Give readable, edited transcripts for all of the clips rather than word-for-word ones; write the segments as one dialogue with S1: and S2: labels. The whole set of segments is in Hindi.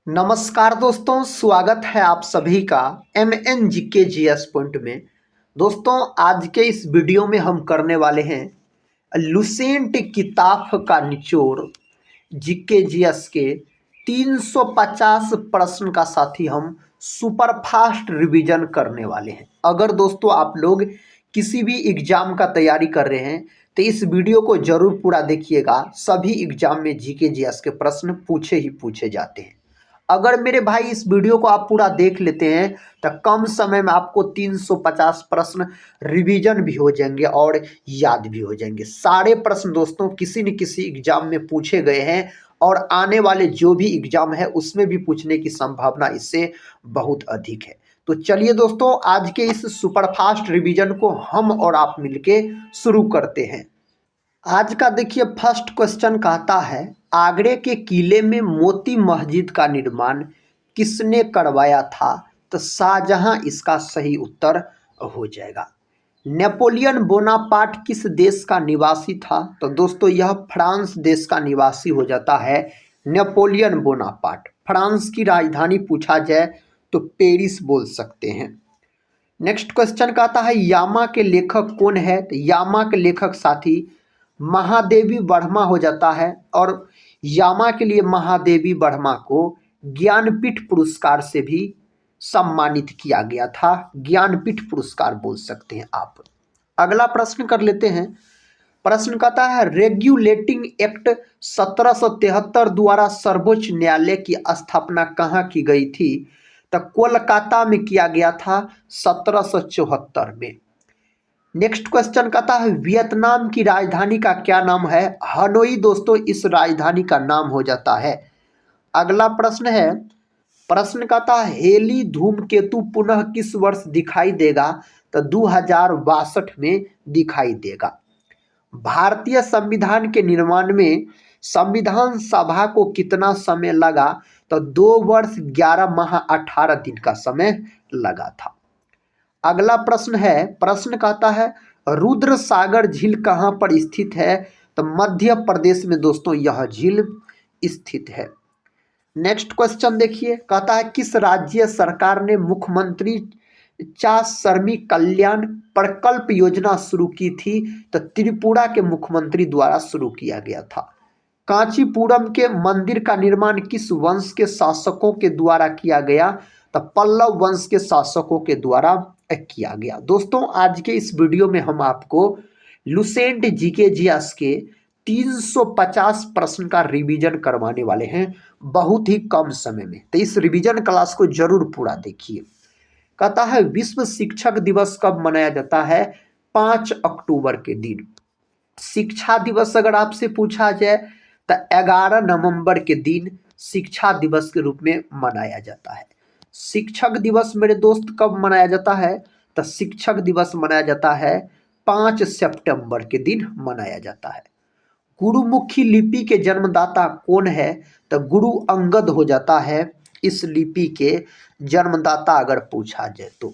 S1: नमस्कार दोस्तों, स्वागत है आप सभी का MNGK पॉइंट में। दोस्तों, आज के इस वीडियो में हम करने वाले हैं लुसेंट किताब का निचोड़ GK के 350 प्रश्न का साथी हम सुपरफास्ट रिवीजन करने वाले हैं। अगर दोस्तों आप लोग किसी भी एग्जाम का तैयारी कर रहे हैं तो इस वीडियो को जरूर पूरा देखिएगा। सभी एग्जाम में GK के प्रश्न पूछे ही पूछे जाते हैं। अगर मेरे भाई इस वीडियो को आप पूरा देख लेते हैं तो कम समय में आपको 350 प्रश्न रिवीजन भी हो जाएंगे और याद भी हो जाएंगे। सारे प्रश्न दोस्तों किसी न किसी एग्जाम में पूछे गए हैं और आने वाले जो भी एग्जाम है उसमें भी पूछने की संभावना इससे बहुत अधिक है। तो चलिए दोस्तों, आज के इस सुपरफास्ट रिवीजन को हम और आप मिलके शुरू करते हैं। आज का देखिए फर्स्ट क्वेश्चन कहता है, आगरे के किले में मोती मस्जिद का निर्माण किसने करवाया था? तो शाहजहां इसका सही उत्तर हो जाएगा। नेपोलियन बोनापार्ट किस देश का निवासी था? तो दोस्तों यह फ्रांस देश का निवासी हो जाता है नेपोलियन बोनापार्ट। फ्रांस की राजधानी पूछा जाए तो पेरिस बोल सकते हैं। नेक्स्ट क्वेश्चन कहता है, यामा के लेखक कौन है? तो यामा के लेखक साथी महादेवी वर्मा हो जाता है और यामा के लिए महादेवी वर्मा को ज्ञानपीठ पुरस्कार से भी सम्मानित किया गया था। ज्ञानपीठ पुरस्कार बोल सकते हैं आप। अगला प्रश्न कर लेते हैं। प्रश्न कहता है, रेगुलेटिंग एक्ट 1773 द्वारा सर्वोच्च न्यायालय की स्थापना कहाँ की गई थी? तो कोलकाता में किया गया था 1774 में। नेक्स्ट क्वेश्चन कहता है, वियतनाम की राजधानी का क्या नाम है? हनोई दोस्तों इस राजधानी का नाम हो जाता है। अगला प्रश्न है, प्रश्न कहता है, हेली धूमकेतु पुनः किस वर्ष दिखाई देगा? तो 2062 में दिखाई देगा। भारतीय संविधान के निर्माण में संविधान सभा को कितना समय लगा? तो 2 वर्ष 11 माह 18 दिन का समय लगा था। अगला प्रश्न है, प्रश्न कहता है, रुद्र सागर झील कहाँ पर स्थित है? तो मध्य प्रदेश में दोस्तों यह झील स्थित है। नेक्स्ट क्वेश्चन देखिए, कहता है, किस राज्य सरकार ने मुख्यमंत्री चा श्रमिक कल्याण प्रकल्प योजना शुरू की थी? तो त्रिपुरा के मुख्यमंत्री द्वारा शुरू किया गया था। कांचीपुरम के मंदिर का निर्माण किस वंश के शासकों के द्वारा किया गया? तो पल्लव वंश के शासकों के द्वारा किया गया। दोस्तों आज के इस वीडियो में हम आपको लुसेंट जीके के 350 प्रश्न का रिवीजन करवाने वाले हैं बहुत ही कम समय में। तो इस रिवीजन क्लास को जरूर पूरा देखिए। कहता है, विश्व शिक्षक दिवस कब मनाया जाता है? 5 अक्टूबर के दिन। शिक्षा दिवस अगर आपसे पूछा जाए तो 11 नवंबर के दिन शिक्षा दिवस के रूप में मनाया जाता है। शिक्षक दिवस मेरे दोस्त कब मनाया जाता है? तो शिक्षक दिवस मनाया जाता है 5 सितंबर के दिन मनाया जाता है। गुरुमुखी लिपि के जन्मदाता कौन है? तो गुरु अंगद हो जाता है इस लिपि के जन्मदाता अगर पूछा जाए तो।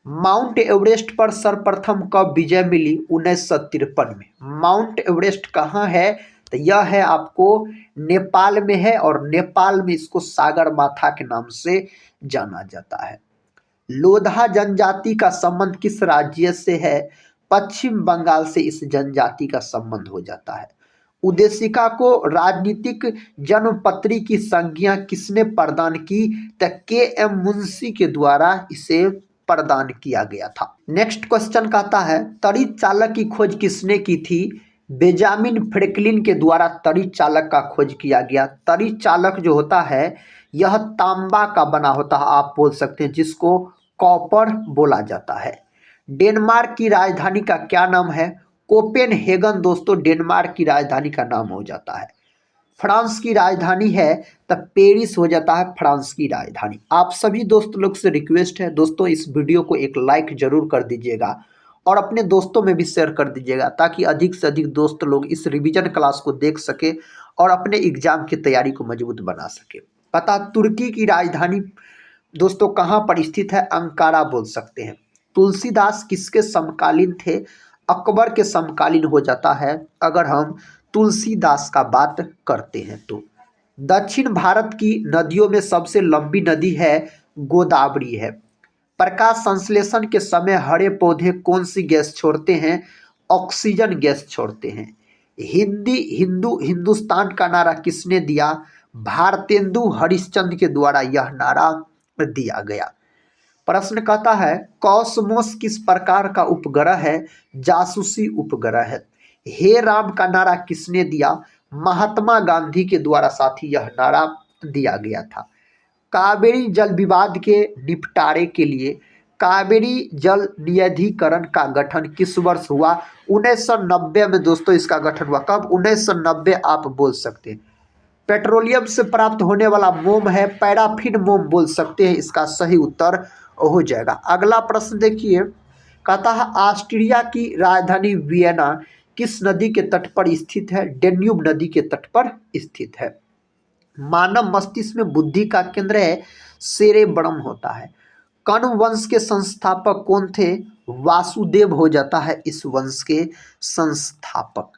S1: माउंट एवरेस्ट पर सर्वप्रथम कब विजय मिली? 1953 में। माउंट एवरेस्ट कहाँ है? तो यह है आपको नेपाल में है और नेपाल में इसको सागरमाथा के नाम से जाना जाता है। लोधा जनजाति का संबंध किस राज्य से है? पश्चिम बंगाल से इस जनजाति का संबंध हो जाता है। उद्देशिका को राजनीतिक जन्मपत्री की संज्ञा किसने प्रदान की? तो KM मुंशी के द्वारा इसे प्रदान किया गया था। नेक्स्ट क्वेश्चन कहता है, तड़ी चालक की खोज किसने की थी? बेंजामिन फ्रैंकलिन के द्वारा तड़ी चालक का खोज किया गया। तड़ी चालक जो होता है यह तांबा का बना होता है, आप बोल सकते हैं, जिसको कॉपर बोला जाता है। डेनमार्क की राजधानी का क्या नाम है? कोपेनहेगन दोस्तों डेनमार्क की राजधानी का नाम हो जाता है। फ्रांस की राजधानी है तो पेरिस हो जाता है फ्रांस की राजधानी। आप सभी दोस्त लोग से रिक्वेस्ट है दोस्तों, इस वीडियो को एक लाइक जरूर कर दीजिएगा और अपने दोस्तों में भी शेयर कर दीजिएगा ताकि अधिक से अधिक दोस्त लोग इस रिवीजन क्लास को देख सके और अपने एग्जाम की तैयारी को मजबूत बना सके। पता, तुर्की की राजधानी दोस्तों कहाँ पर स्थित है? अंकारा बोल सकते हैं। तुलसीदास किसके समकालीन थे? अकबर के समकालीन हो जाता है अगर हम तुलसीदास का बात करते हैं तो। दक्षिण भारत की नदियों में सबसे लंबी नदी है गोदावरी है। प्रकाश संश्लेषण के समय हरे पौधे कौन सी गैस छोड़ते हैं? ऑक्सीजन गैस छोड़ते हैं। हिंदुस्तान का नारा किसने दिया? भारतेंदु हरिश्चंद्र के द्वारा यह नारा दिया गया। प्रश्न कहता है कॉस्मोस किस प्रकार का उपग्रह है? जासूसी उपग्रह है। हे राम का नारा किसने दिया? महात्मा गांधी के द्वारा साथी यह नारा दिया गया था। कावेरी जल विवाद के निपटारे के लिए कावेरी जल निधिकरण का गठन किस वर्ष हुआ? 1990 में दोस्तों इसका गठन हुआ। कब? 1990 आप बोल सकते हैं। पेट्रोलियम से प्राप्त होने वाला मोम है पैराफिन मोम बोल सकते हैं, इसका सही उत्तर हो जाएगा। अगला प्रश्न देखिए, कहता है ऑस्ट्रिया की राजधानी वियना किस नदी के तट पर स्थित है? डेन्यूब नदी के तट पर स्थित है। मानव मस्तिष्क में बुद्धि का केंद्र है सेरेब्रम होता है। कण्व वंश के संस्थापक कौन थे? वासुदेव हो जाता है इस वंश के संस्थापक।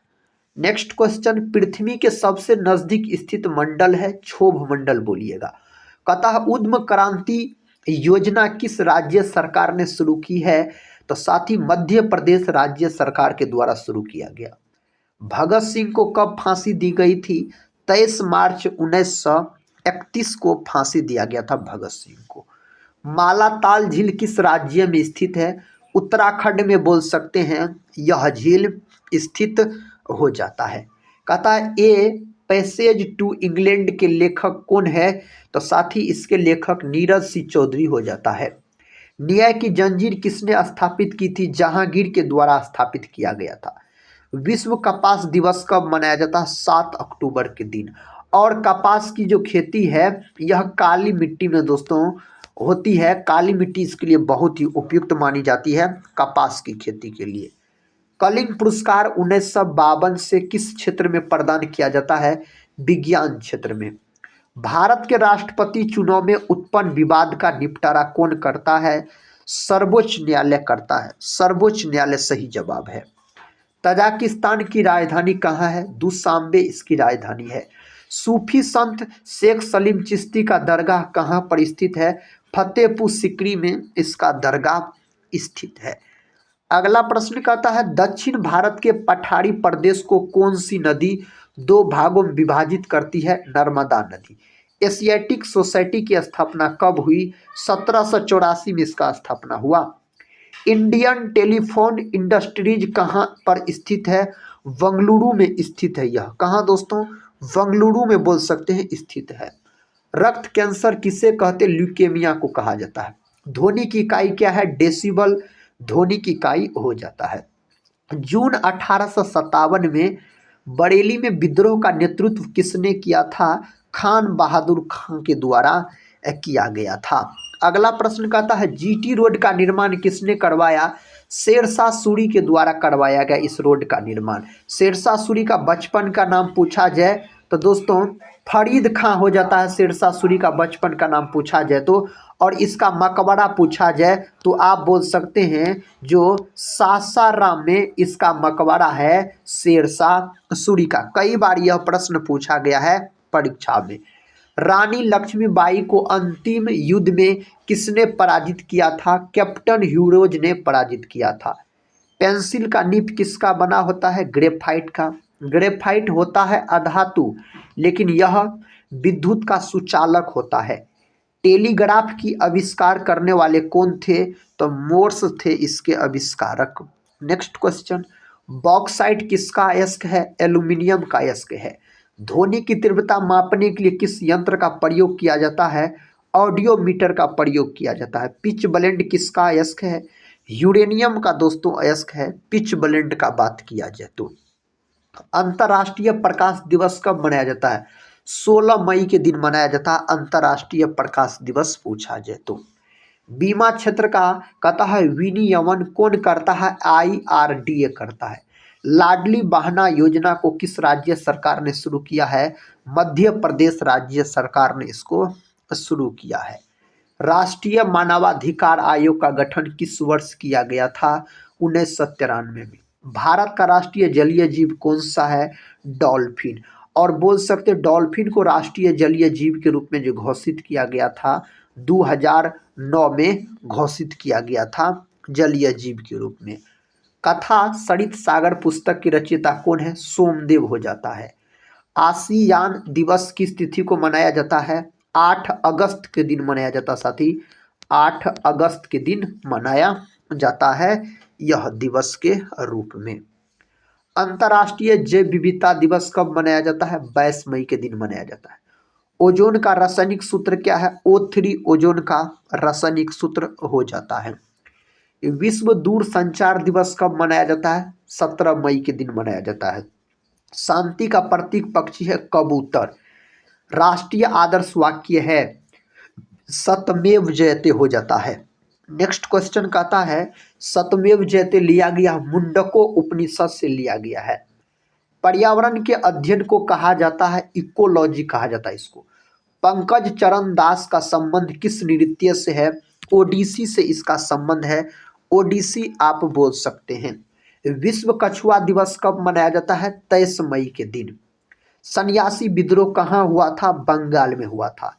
S1: नेक्स्ट क्वेश्चन, पृथ्वी के सबसे नजदीक स्थित मंडल है क्षोभ मंडल बोलिएगा। कहता है उद्यम क्रांति योजना किस राज्य सरकार ने शुरू की है? तो साथी मध्य प्रदेश राज्य सरकार के द्वारा शुरू किया गया। भगत सिंह को कब फांसी दी गई थी? 23 मार्च 1931 को फांसी दिया गया था भगत सिंह को। मालाताल झील किस राज्य में स्थित है? उत्तराखंड में बोल सकते हैं यह झील स्थित हो जाता है। कहता है ए पैसेज टू इंग्लैंड के लेखक कौन है? तो साथी इसके लेखक नीरज सिंह चौधरी हो जाता है। न्याय की जंजीर किसने स्थापित की थी? जहांगीर के द्वारा स्थापित किया गया था। विश्व कपास दिवस कब मनाया जाता है? 7 अक्टूबर के दिन। और कपास की जो खेती है यह काली मिट्टी में दोस्तों होती है। काली मिट्टी इसके लिए बहुत ही उपयुक्त मानी जाती है कपास की खेती के लिए। कलिंग पुरस्कार 1952 से किस क्षेत्र में प्रदान किया जाता है? विज्ञान क्षेत्र में। भारत के राष्ट्रपति चुनाव में उत्पन्न विवाद का निपटारा कौन करता है? सर्वोच्च न्यायालय करता है। सर्वोच्च न्यायालय सही जवाब है। तजाकिस्तान की राजधानी कहाँ है? दुशांबे इसकी राजधानी है। सूफी संत शेख सलीम चिश्ती का दरगाह कहाँ पर स्थित है? फतेहपुर सिकरी में इसका दरगाह स्थित है। अगला प्रश्न कहता है दक्षिण भारत के पठारी प्रदेश को कौन सी नदी 2 भागों में विभाजित करती है? नर्मदा नदी। एशियाटिक सोसाइटी की स्थापना कब हुई? 1784 में इसका स्थापना हुआ। इंडियन टेलीफोन इंडस्ट्रीज कहाँ पर स्थित है? बंगलुरु में स्थित है। यह कहाँ दोस्तों? बंगलुरु में बोल सकते हैं स्थित है। रक्त कैंसर किसे कहते? ल्यूकेमिया को कहा जाता है। ध्वनि की इकाई क्या है? डेसिबल ध्वनि की इकाई हो जाता है। जून 1857 में बरेली में विद्रोह का नेतृत्व किसने किया था? खान बहादुर खान के द्वारा किया गया था। अगला प्रश्न कहता है जीटी रोड का निर्माण किसने करवाया? शेरशाह सूरी के द्वारा करवाया गया इस रोड का निर्माण। शेरशाह सूरी का बचपन का नाम पूछा जाए तो दोस्तों फरीद खां हो जाता है शेरशाह सूरी का बचपन का नाम पूछा जाए तो। और इसका मकबरा पूछा जाए तो आप बोल सकते हैं जो सासाराम में इसका मकबरा है शेरशाह सूरी का। कई बार यह प्रश्न पूछा गया है परीक्षा में। रानी लक्ष्मीबाई को अंतिम युद्ध में किसने पराजित किया था? कैप्टन ह्यूरोज ने पराजित किया था। पेंसिल का निब किसका बना होता है? ग्रेफाइट का। ग्रेफाइट होता है अधातु लेकिन यह विद्युत का सुचालक होता है। टेलीग्राफ की आविष्कार करने वाले कौन थे? तो मोर्स थे इसके आविष्कारक। नेक्स्ट क्वेश्चन, बॉक्साइट किसका अयस्क है? एल्यूमिनियम का अयस्क है। ध्वनि की तीव्रता मापने के लिए किस यंत्र का प्रयोग किया जाता है? ऑडियोमीटर का प्रयोग किया जाता है। पिच ब्लेंड किसका अयस्क है? यूरेनियम का दोस्तों अयस्क है पिच ब्लेंड का बात किया जाए तो। अंतर्राष्ट्रीय प्रकाश दिवस कब मनाया जाता है? 16 मई के दिन मनाया जाता है अंतर्राष्ट्रीय प्रकाश दिवस पूछा जाए तो। बीमा क्षेत्र का कहता है विनियमन कौन करता है? IRDA करता है। लाडली बहना योजना को किस राज्य सरकार ने शुरू किया है? मध्य प्रदेश राज्य सरकार ने इसको शुरू किया है। राष्ट्रीय मानवाधिकार आयोग का गठन किस वर्ष किया गया था? 1993 में। भारत का राष्ट्रीय जलीय जीव कौन सा है? डॉल्फिन। और बोल सकते डॉल्फिन को राष्ट्रीय जलीय जीव के रूप में जो घोषित किया गया था 2009 में घोषित किया गया था जलीय जीव के रूप में। कथा सरित सागर पुस्तक की रचयिता कौन है? सोमदेव हो जाता है। आसियान दिवस किस तिथि को मनाया जाता है? 8 अगस्त के दिन मनाया जाता है साथी, 8 अगस्त के दिन मनाया जाता है यह दिवस के रूप में। अंतर्राष्ट्रीय जैव विविधता दिवस कब मनाया जाता है? 22 मई के दिन मनाया जाता है। ओजोन का रासायनिक सूत्र क्या है? O3 ओजोन का रासायनिक सूत्र हो जाता है। विश्व दूर संचार दिवस कब मनाया जाता है? 17 मई के दिन मनाया जाता है। शांति का प्रतीक पक्षी है कबूतर। राष्ट्रीय आदर्श वाक्य है सत्यमेव जयते हो जाता है। नेक्स्ट क्वेश्चन कहता है सत्यमेव जयते लिया गया मुंडको उपनिषद से लिया गया है। पर्यावरण के अध्ययन को कहा जाता है इकोलॉजी कहा जाता है इसको। पंकज चरण दास का संबंध किस नृत्य से है? ओडिसी से इसका संबंध है। ओडिसी आप बोल सकते हैं। विश्व कछुआ दिवस कब मनाया जाता है? 23 मई के दिन। सन्यासी विद्रोह कहाँ हुआ था? बंगाल में हुआ था।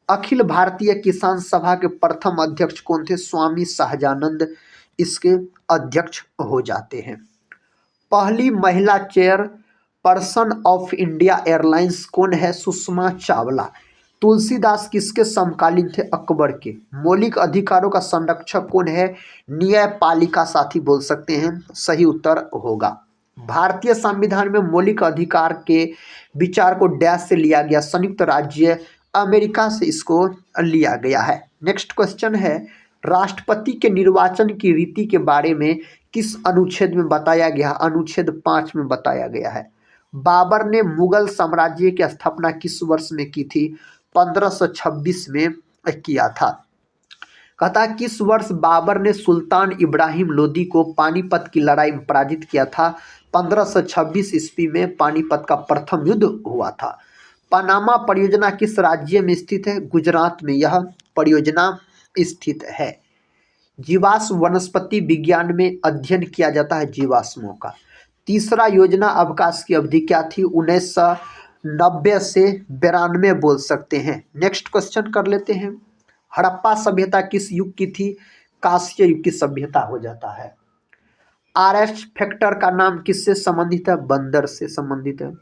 S1: अखिल भारतीय किसान सभा के प्रथम अध्यक्ष कौन थे? स्वामी सहजानंद इसके अध्यक्ष हो जाते हैं। पहली महिला chair person of India airlines कौन है? सुषमा चावला। तुलसीदास किसके समकालीन थे? अकबर के। मौलिक अधिकारों का संरक्षक कौन है? न्यायपालिका साथी बोल सकते हैं, सही उत्तर होगा। भारतीय संविधान में मौलिक अधिकार के विचार को डैश से लिया गया? संयुक्त राज्य अमेरिका से इसको लिया गया है। नेक्स्ट क्वेश्चन है राष्ट्रपति के निर्वाचन की रीति के बारे में किस अनुच्छेद में बताया गया? अनुच्छेद 5 में बताया गया है। बाबर ने मुगल साम्राज्य की स्थापना किस वर्ष में की थी? 1526 में किया था। कहता किस वर्ष बाबर ने सुल्तान इब्राहिम लोदी को पानीपत की लड़ाई में पराजित किया था? 1526 ईस्वी में पानीपत का प्रथम युद्ध हुआ था। पनामा परियोजना किस राज्य में स्थित है? गुजरात में यह परियोजना स्थित है। जीवाश्म वनस्पति विज्ञान में अध्ययन किया जाता है जीवाश्मों का। तीसरा योजना अवकाश की अवधि क्या थी? 1990 से 92 बोल सकते हैं। नेक्स्ट क्वेश्चन कर लेते हैं। हड़प्पा सभ्यता किस युग की थी? कांस्य युग की सभ्यता हो जाता है। आरएस फैक्टर का नाम किससे संबंधित है? बंदर से संबंधित है।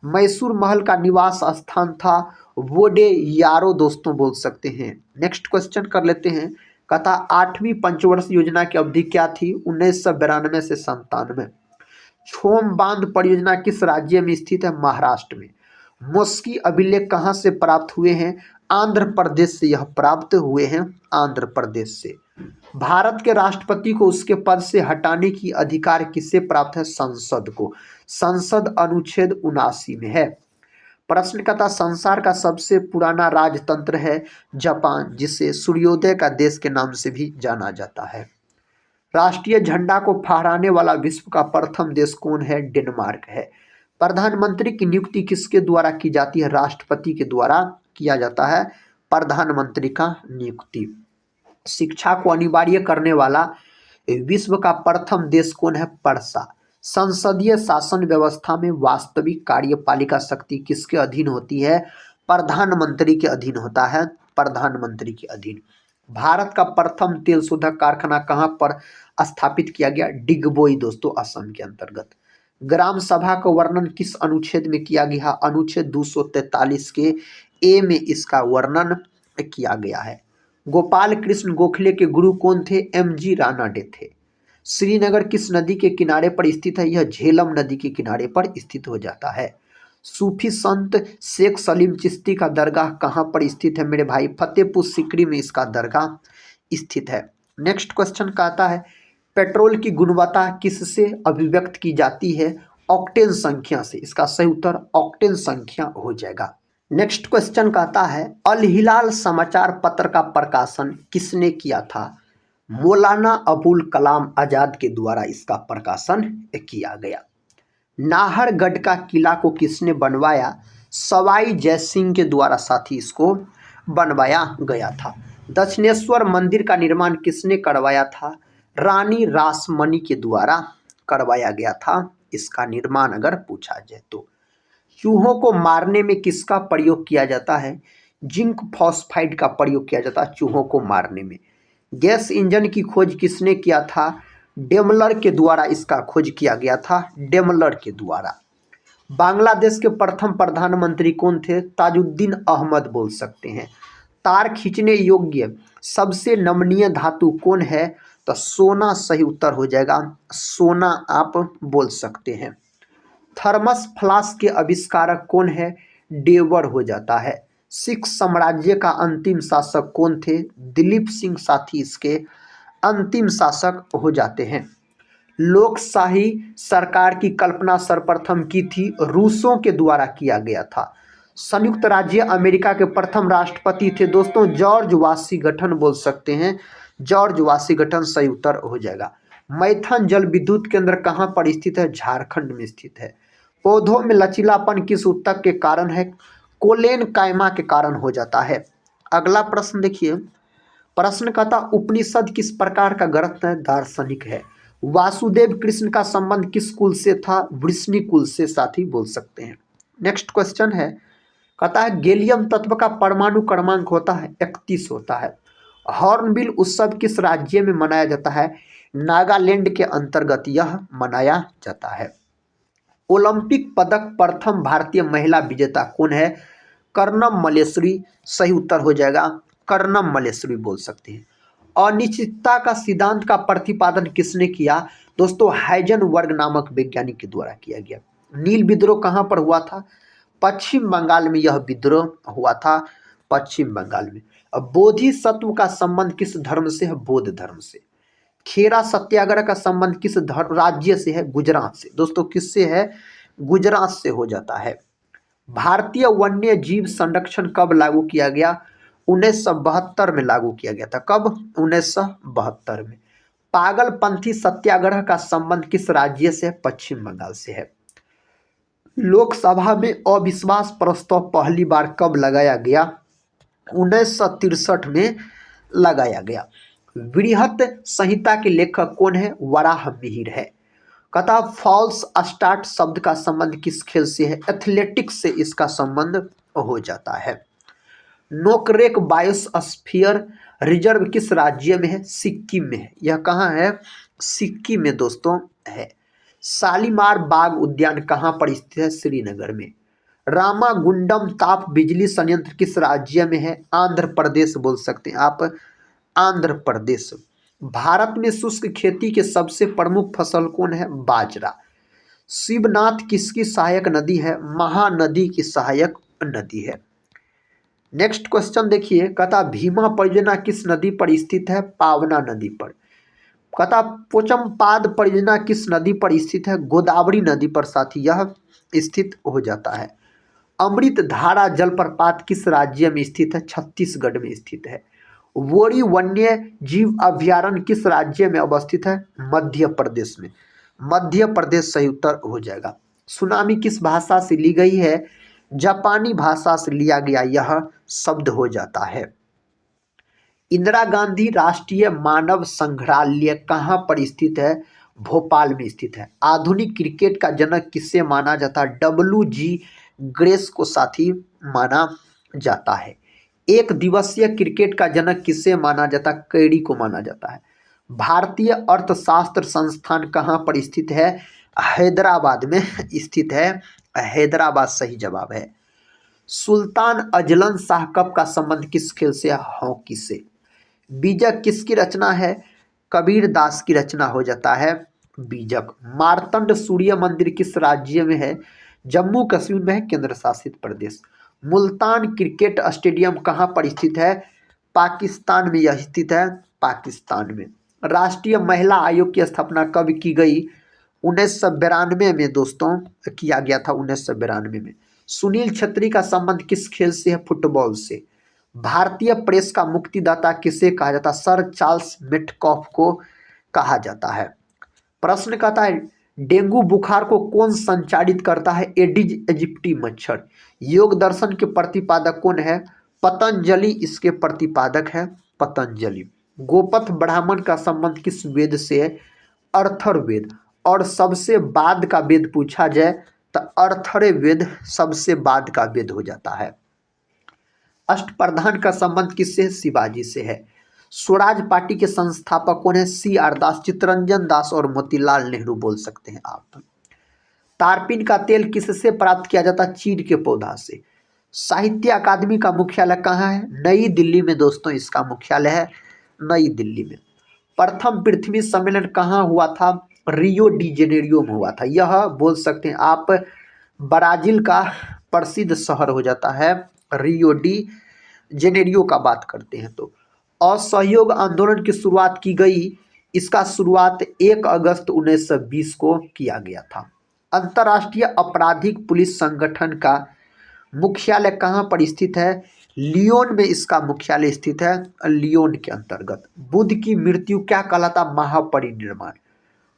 S1: मैसूर महल का निवास स्थान था वोडेयारो दोस्तों बोल सकते हैं। नेक्स्ट क्वेश्चन कर लेते हैं। कहता 8वीं पंचवर्ष योजना की अवधि क्या थी? 1992 से 97। छोम बांध परियोजना किस राज्य में स्थित है? महाराष्ट्र में। मॉस्की अभिलेख कहाँ से प्राप्त हुए हैं? आंध्र प्रदेश से यह प्राप्त हुए हैं, आंध्र प्रदेश से। भारत के राष्ट्रपति को उसके पद से हटाने की अधिकार किससे प्राप्त है? संसद को। संसद अनुच्छेद 79 में है। प्रश्न का था संसार का सबसे पुराना राजतंत्र है जापान, जिसे सूर्योदय का देश के नाम से भी जाना जाता है। राष्ट्रीय झंडा को फहराने वाला विश्व का प्रथम देश कौन है? डेनमार्क है। प्रधानमंत्री की नियुक्ति किसके द्वारा की जाती है? राष्ट्रपति के द्वारा किया जाता है प्रधानमंत्री का नियुक्ति। शिक्षा को अनिवार्य करने वाला विश्व का प्रथम देश कौन है? पर्सा। संसदीय शासन व्यवस्था में वास्तविक कार्यपालिका शक्ति किसके अधीन होती है? प्रधानमंत्री के अधीन होता है, प्रधानमंत्री के अधीन। भारत का प्रथम तेल शोधक कारखाना कहाँ पर स्थापित किया गया? डिगबोई दोस्तों, असम के अंतर्गत। ग्राम सभा का वर्णन किस अनुच्छेद में किया गया? अनुच्छेद 243 के ए में इसका वर्णन किया गया है। गोपाल कृष्ण गोखले के गुरु कौन थे? MG रानाडे थे। श्रीनगर किस नदी के किनारे पर स्थित है? यह झेलम नदी के किनारे पर स्थित हो जाता है। सूफी संत शेख सलीम चिश्ती का दरगाह कहाँ पर स्थित है मेरे भाई? फतेहपुर सीकरी में इसका दरगाह स्थित है। नेक्स्ट क्वेश्चन कहता है पेट्रोल की गुणवत्ता किससे अभिव्यक्त की जाती है? ऑक्टेन संख्या से। इसका सही उत्तर ऑक्टेन संख्या हो जाएगा। नेक्स्ट क्वेश्चन कहता है अल हिलाल समाचार पत्र का प्रकाशन किसने किया था? मौलाना अबुल कलाम आजाद के द्वारा इसका प्रकाशन किया गया। नाहरगढ़ का किला को किसने बनवाया? सवाई जयसिंह के द्वारा साथी इसको बनवाया गया था। दक्षिणेश्वर मंदिर का निर्माण किसने करवाया था? रानी रासमणी के द्वारा करवाया गया था इसका निर्माण, अगर पूछा जाए तो। चूहों को मारने में किसका प्रयोग किया जाता है? जिंक फॉस्फाइड का प्रयोग किया जाता है चूहों को मारने में। गैस इंजन की खोज किसने किया था? डेमलर के द्वारा इसका खोज किया गया था, डेमलर के द्वारा। बांग्लादेश के प्रथम प्रधानमंत्री कौन थे? ताजुद्दीन अहमद बोल सकते हैं। तार खींचने योग्य सबसे नमनीय धातु कौन है? तो सोना सही उत्तर हो जाएगा, सोना आप बोल सकते हैं। थर्मस फ्लास्क के आविष्कारक कौन है? डेवर हो जाता है। सिख साम्राज्य का अंतिम शासक कौन थे? दिलीप सिंह साथी इसके अंतिम शासक हो जाते हैं। लोकशाही सरकार की कल्पना सर्वप्रथम की थी रूसों के द्वारा किया गया था। संयुक्त राज्य अमेरिका के प्रथम राष्ट्रपति थे दोस्तों जॉर्ज वाशिंगटन बोल सकते हैं, जॉर्ज वाशिंगटन सही उत्तर हो जाएगा। मैथन जल विद्युत केंद्र कहाँ पर स्थित है? झारखंड में स्थित है। पौधों में लचीलापन किस ऊतक के कारण है? कोलेन कायमा के कारण हो जाता है। अगला प्रश्न देखिए, प्रश्न कहता उपनिषद किस प्रकार का ग्रंथ है? दार्शनिक है। वासुदेव कृष्ण का संबंध किस कुल से था? वृष्णि कुल से साथी बोल सकते हैं। नेक्स्ट क्वेश्चन है, कहता है गैलियम तत्व का परमाणु क्रमांक होता है 31 होता है। हॉर्नबिल उत्सव किस राज्य में मनाया जाता है? नागालैंड के अंतर्गत यह मनाया जाता है। ओलंपिक पदक प्रथम भारतीय महिला विजेता कौन है? कर्णम मलेश्वरी सही उत्तर हो जाएगा, कर्णम मलेश्वरी बोल सकते हैं। अनिश्चितता का सिद्धांत का प्रतिपादन किसने किया? दोस्तों हाइजेनबर्ग नामक वैज्ञानिक के द्वारा किया गया। नील विद्रोह कहाँ पर हुआ था? पश्चिम बंगाल में यह विद्रोह हुआ था, पश्चिम बंगाल में। अब बोधिसत्व का संबंध किस धर्म से है? बौद्ध धर्म से। खेरा सत्याग्रह का संबंध किस राज्य से है? गुजरात से। दोस्तों किससे है? गुजरात से हो जाता है। भारतीय वन्य जीव संरक्षण कब लागू किया गया? 1972 में लागू किया गया था। कब? 1972 में। पागलपंथी सत्याग्रह का संबंध किस राज्य से? पश्चिम बंगाल से है। लोकसभा में अविश्वास प्रस्ताव पहली बार कब लगाया गया? 1963 में लगाया गया। बृहत संहिता के लेखक कौन है? वराह मिहिर है। कहता फॉल्स स्टार्ट शब्द का संबंध किस खेल से है? एथलेटिक्स से इसका संबंध हो जाता है। नोकरेक बायोस्फीयर रिजर्व किस राज्य में है? सिक्किम में है। यह कहाँ है? सिक्किम में दोस्तों है। शालीमार बाग उद्यान कहाँ पर स्थित है? श्रीनगर में। रामागुंडम ताप बिजली संयंत्र किस राज्य में है? आंध्र प्रदेश बोल सकते हैं आप, आंध्र प्रदेश। भारत में शुष्क खेती के सबसे प्रमुख फसल कौन है? बाजरा। शिवनाथ किसकी सहायक नदी है? महानदी की सहायक नदी है। नेक्स्ट क्वेश्चन देखिए, कहता भीमा परियोजना किस नदी पर स्थित है? पावना नदी पर। कहता पोचमपाद परियोजना किस नदी पर स्थित है? गोदावरी नदी पर साथी यह स्थित हो जाता है। अमृत धारा जलप्रपात किस राज्य में स्थित है? छत्तीसगढ़ में स्थित है। वोरी वन्य जीव अभ्यारण्य किस राज्य में अवस्थित है? मध्य प्रदेश में। मध्य प्रदेश सही उत्तर हो जाएगा। सुनामी किस भाषा से ली गई है? जापानी भाषा से लिया गया यह शब्द हो जाता है। इंदिरा गांधी राष्ट्रीय मानव संग्रहालय कहाँ पर स्थित है? भोपाल में स्थित है। आधुनिक क्रिकेट का जनक किससे माना जाता है? WG ग्रेस को साथी माना जाता है। एक दिवसीय क्रिकेट का जनक किससे माना जाता है? कैडी को माना जाता है। भारतीय अर्थशास्त्र संस्थान कहाँ पर स्थित है? हैदराबाद में स्थित है। हैदराबाद सही जवाब है। सुल्तान अजलन शाह कप का संबंध किस खेल से? हॉकी से। बीजक किसकी रचना है? कबीर दास की रचना हो जाता है बीजक। मार्तंड सूर्य मंदिर किस राज्य में है? जम्मू कश्मीर में है, केंद्र शासित प्रदेश। मुल्तान क्रिकेट स्टेडियम कहाँ पर स्थित है? पाकिस्तान में यह स्थित है, पाकिस्तान में। राष्ट्रीय महिला आयोग की स्थापना कब की गई? 1992 में दोस्तों किया गया था, 1992 में। सुनील छेत्री का संबंध किस खेल से है? फुटबॉल से। भारतीय प्रेस का मुक्तिदाता किसे कहा जाता है? सर चार्ल्स मेटकॉफ को कहा जाता है। प्रश्न कहता है डेंगू बुखार को कौन संचारित करता है? एडिज इजिप्टी मच्छर। योग दर्शन के प्रतिपादक कौन है? पतंजलि इसके प्रतिपादक है, पतंजलि। गोपथ ब्राह्मण का संबंध किस वेद से है? अर्थर्ववेद। और सबसे बाद का वेद पूछा जाए तो अर्थर्ववेद सबसे बाद का वेद हो जाता है। अष्टप्रधान का संबंध किससे है? शिवाजी से है। स्वराज पार्टी के संस्थापक कौन है? CR दास, चित्तरंजन दास और मोतीलाल नेहरू बोल सकते हैं आप। तारपीन का तेल किससे प्राप्त किया जाता है? चीड़ के पौधा से। साहित्य अकादमी का मुख्यालय कहाँ है? नई दिल्ली में दोस्तों इसका मुख्यालय है, नई दिल्ली में। प्रथम पृथ्वी सम्मेलन कहाँ हुआ था? रियो डी जेनेरियो में हुआ था। यह बोल सकते हैं आप ब्राजील का प्रसिद्ध शहर हो जाता है, रियो डी जेनेरियो का बात करते हैं तो। असहयोग आंदोलन की शुरुआत की गई, इसका शुरुआत 1 अगस्त 1920 को किया गया था। अंतर्राष्ट्रीय आपराधिक पुलिस संगठन का मुख्यालय कहाँ पर स्थित है? लियोन में इसका मुख्यालय स्थित है, लियोन के अंतर्गत। बुद्ध की मृत्यु क्या कहलाता? महापरिनिर्वाण।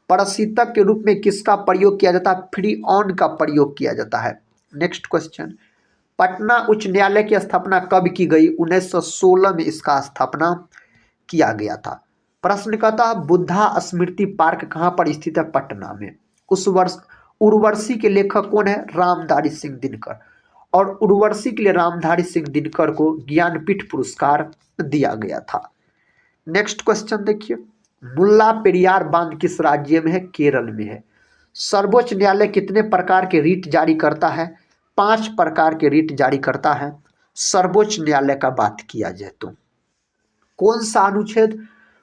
S1: प्रशीतक के रूप में किसका प्रयोग किया जाता है? फ्रीऑन का प्रयोग किया जाता है। नेक्स्ट क्वेश्चन, पटना उच्च न्यायालय की स्थापना कब की गई? 1916 में इसका स्थापना किया गया था। प्रश्न कहता है बुद्धा स्मृति पार्क कहाँ पर स्थित है? पटना में। उस वर्ष उर्वशी के लेखक कौन है? रामधारी सिंह दिनकर। और उर्वशी के लिए रामधारी सिंह दिनकर को ज्ञानपीठ पुरस्कार दिया गया था। नेक्स्ट क्वेश्चन देखिए, मुल्ला पेरियार बांध किस राज्य में है? केरल में है। सर्वोच्च न्यायालय कितने प्रकार के रिट जारी करता है? 5 प्रकार के रिट जारी करता है सर्वोच्च न्यायालय का बात किया जाए तो। कौन सा अनुच्छेद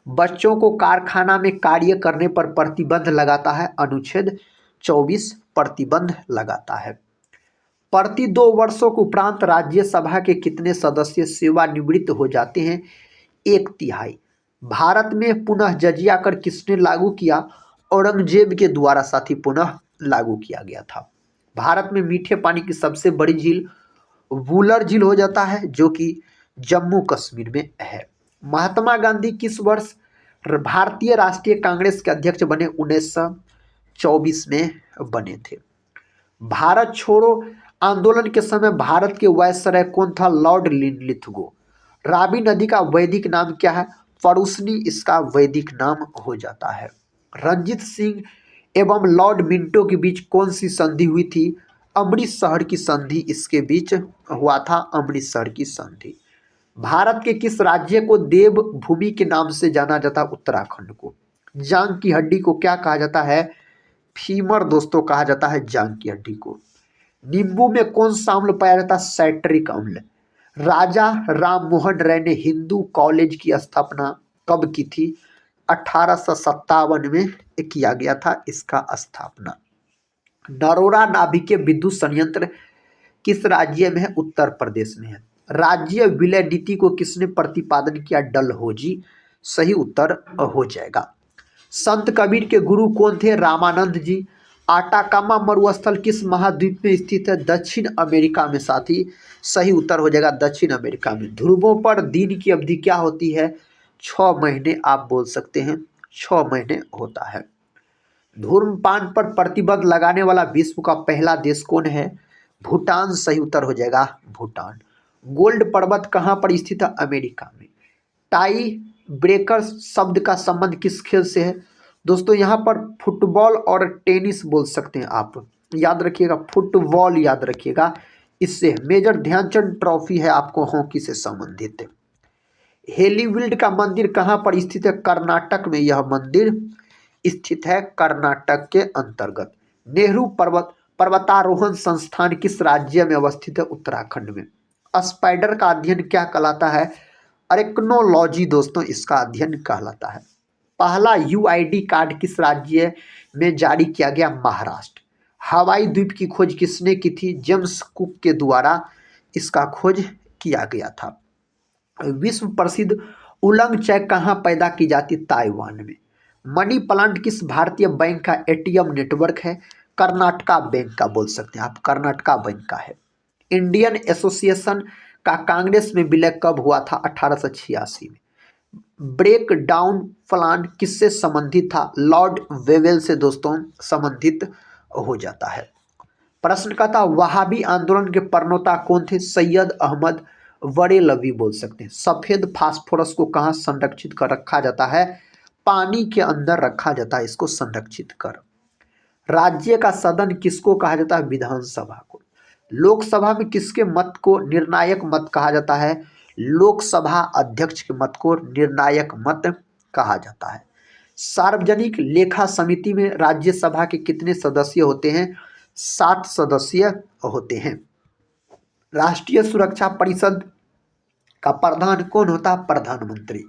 S1: बच्चों को कारखाना में कार्य करने पर प्रतिबंध लगाता है? अनुच्छेद 24 प्रतिबंध लगाता है। प्रति 2 वर्षों के उपरांत राज्यसभा के कितने सदस्य सेवानिवृत्त हो जाते हैं? 1/3। भारत में पुनः जजिया कर किसने लागू किया? औरंगजेब के द्वारा साथी पुनः लागू किया गया था। भारत में मीठे पानी की सबसे बड़ी झील वुलर झील हो जाता है, जो कि जम्मू कश्मीर में है। महात्मा गांधी किस वर्ष भारतीय राष्ट्रीय कांग्रेस के अध्यक्ष बने? 1924 में बने थे। भारत छोड़ो आंदोलन के समय भारत के वायसराय कौन था? Lord Linlithgow. रावी नदी का वैदिक नाम क्या है? फरुसनी इसका वैदिक नाम हो जाता है। रंजीत सिंह एवं लॉर्ड मिंटो के बीच कौन सी संधि हुई थी? अमृतसर की संधि इसके बीच हुआ था, अमृतसर की संधि। भारत के किस राज्य को देवभूमि के नाम से जाना जाता? उत्तराखंड को। जांग की हड्डी को क्या कहा जाता है? फीमर दोस्तों कहा जाता है जांग की हड्डी को। नींबू में कौन सा अम्ल पाया जाता है? साइट्रिक अम्ल। राजा राम मोहन राय ने हिंदू कॉलेज की स्थापना कब की थी? 1857 में किया गया था इसका स्थापना। नरोरा नाभिकीय विद्युत संयंत्र किस राज्य में है? उत्तर प्रदेश में है। राज्य विलय नीति को किसने प्रतिपादन किया? डलहौजी। सही उत्तर हो जाएगा। संत कबीर के गुरु कौन थे? रामानंद जी। आटाकामा मरुस्थल किस महाद्वीप में स्थित है? दक्षिण अमेरिका में साथी। सही उत्तर हो जाएगा दक्षिण अमेरिका में। ध्रुवों पर दिन की अवधि क्या होती है? 6 महीने आप बोल सकते हैं, 6 महीने होता है। धूम्रपान पर प्रतिबंध लगाने वाला विश्व का पहला देश कौन है? भूटान। सही उत्तर हो जाएगा भूटान। गोल्ड पर्वत कहाँ पर स्थित है? अमेरिका में। टाई ब्रेकर शब्द का संबंध किस खेल से है? दोस्तों यहाँ पर फुटबॉल और टेनिस बोल सकते हैं आप, याद रखिएगा, फुटबॉल याद रखिएगा। इससे मेजर ध्यानचंद ट्रॉफी है आपको हॉकी से संबंधित। हेलीविल्ड का मंदिर कहाँ पर स्थित है? कर्नाटक में यह मंदिर स्थित है, कर्नाटक के अंतर्गत। नेहरू पर्वतारोहण संस्थान किस राज्य में अवस्थित है? उत्तराखंड में। स्पाइडर का अध्ययन क्या कहलाता है? अरेक्नोलॉजी दोस्तों इसका अध्ययन कहलाता है। पहला यूआईडी कार्ड किस राज्य में जारी किया गया? महाराष्ट्र। हवाई द्वीप की खोज किसने की थी? जेम्स कुक के द्वारा इसका खोज किया गया था। विश्व प्रसिद्ध उलंग चाय कहाँ पैदा की जाती? ताइवान में। मनी प्लांट किस भारतीय बैंक का एटीएम नेटवर्क है? कर्नाटका बैंक का बोल सकते हैं आप, कर्नाटका बैंक का है। इंडियन एसोसिएशन का कांग्रेस में विलय कब हुआ था? 1886 में। ब्रेक डाउन प्लान किससे संबंधित था? लॉर्ड वेवेल से दोस्तों संबंधित हो जाता है। प्रश्न का था वहाबी आंदोलन के प्रणेता कौन थे? सैयद अहमद बरेलवी बोल सकते हैं। सफेद फास्फोरस को कहाँ संरक्षित कर रखा जाता है? पानी के अंदर रखा जाता है इसको संरक्षित कर। राज्य का सदन किसको कहा जाता है? विधानसभा को। लोकसभा में किसके मत को निर्णायक मत कहा जाता है? लोकसभा अध्यक्ष के मत को निर्णायक मत कहा जाता है। सार्वजनिक लेखा समिति में राज्यसभा के कितने सदस्य होते हैं? 7 सदस्य होते हैं। राष्ट्रीय सुरक्षा परिषद का प्रधान कौन होता है? प्रधानमंत्री।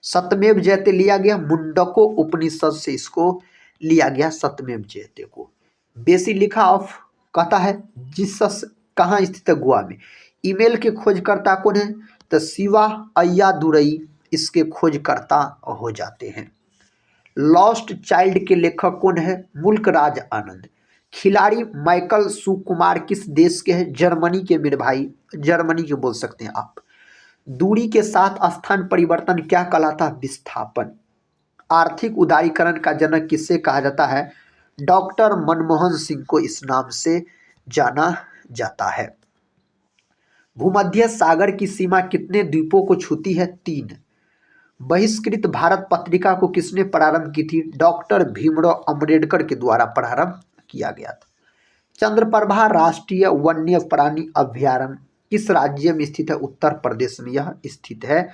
S1: सत्यमेव जयते लिया गया मुंडको उपनिषद से, इसको लिया गया सत्यमेव जयते को। बेसिलिका ऑफ कहता है जीसस कहाँ स्थित है? गोवा में। ईमेल के खोजकर्ता कौन है? तो शिवा अय्यादुरई इसके खोजकर्ता हो जाते हैं। लॉस्ट चाइल्ड के लेखक कौन है? मुल्कराज आनंद। खिलाड़ी माइकल सुकुमार किस देश के हैं? जर्मनी के मेरे भाई, जर्मनी के बोल सकते हैं आप। दूरी के साथ स्थान परिवर्तन क्या कहलाता है? विस्थापन। आर्थिक उदारीकरण का जनक किससे कहा जाता है? डॉक्टर मनमोहन सिंह को इस नाम से जाना जाता है। भूमध्य सागर की सीमा कितने द्वीपों को छूती है? 3। बहिष्कृत भारत पत्रिका को किसने प्रारंभ की थी? डॉक्टर भीमराव अंबेडकर के द्वारा प्रारंभ किया गया था। चंद्रप्रभा राष्ट्रीय वन्य प्राणी अभ्यारण्य किस राज्य में स्थित है? उत्तर प्रदेश में यह स्थित है।